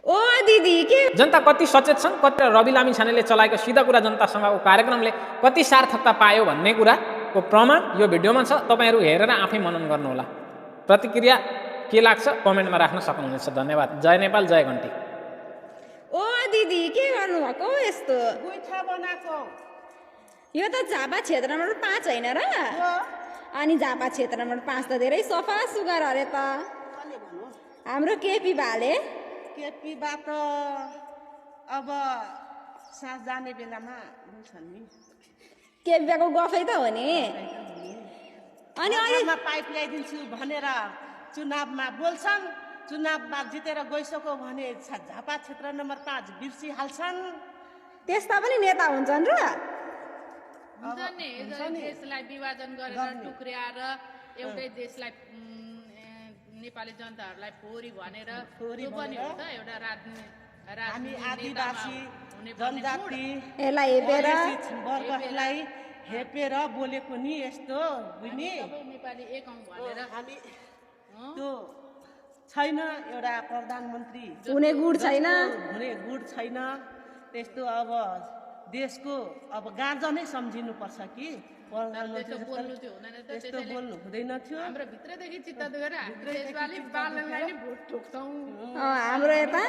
ओ दिदी के जनता कति सचेत छन्, कति रवि लामी छानेले चलाएको सिधा कुरा जनतासँगको कार्यक्रमले कति सार्थकता पायो भन्ने कुराको प्रमाण यो भिडियोमा छ। तपाईँहरू हेरेर आफै मनन गर्नुहोला। प्रतिक्रिया के लाग्छ कमेन्टमा राख्न सक्नुहुनेछ। धन्यवाद। जय नेपाल, जय घन्टी। ओ दिदी के गर्नुभएको यस्तो? गुइठा बनाएको। यो त झापा क्षेत्र नम्बर 5 होइन र? अनि झापा क्षेत्र नम्बर 5 त धेरै सफा सुग्घर अरे त। कसले भन्नु? हाम्रो केपी बाले केपीबाट अब सास जाने बेलामा बोल्छन् नि। केपी बाको गफै त हो नि। अनि अहिले घरमा पाइप ल्याइदिन्छु भनेर चुनावमा बोल्छन्, चुनावमा जितेर गइसक्यो भने झापा क्षेत्र नम्बर 5 बिर्सिहाल्छन्। त्यस्ता पनि नेता हुन्छन् र? हुन्छ नि, देशलाई विभाजन गरेर टुक्र्याएर एउटै देशलाई नेपाली जनताहरूलाई फोरी भनेर त्यो पनि हो त एउटा हामी आदिवासी जनजाति यसलाई हेपेर वर्गहरूलाई हेपेर बोलेको नि यस्तो बुझ्ने नेपाली एक हौँ भनेर हामी त्यो छैन। एउटा प्रधानमन्त्री हुने गुण छैन। हुने गुण छैन। त्यस्तो अब देशको अब गाँजा नै सम्झिनुपर्छ कि प्रधानमन्त्री त्यस्तो बोल्नु हुँदैन थियो। हाम्रो भित्रदेखि चित्त दुखेर हामी देशवाली बालनलाई नै भोट ठोक्छौँ। हाम्रो यता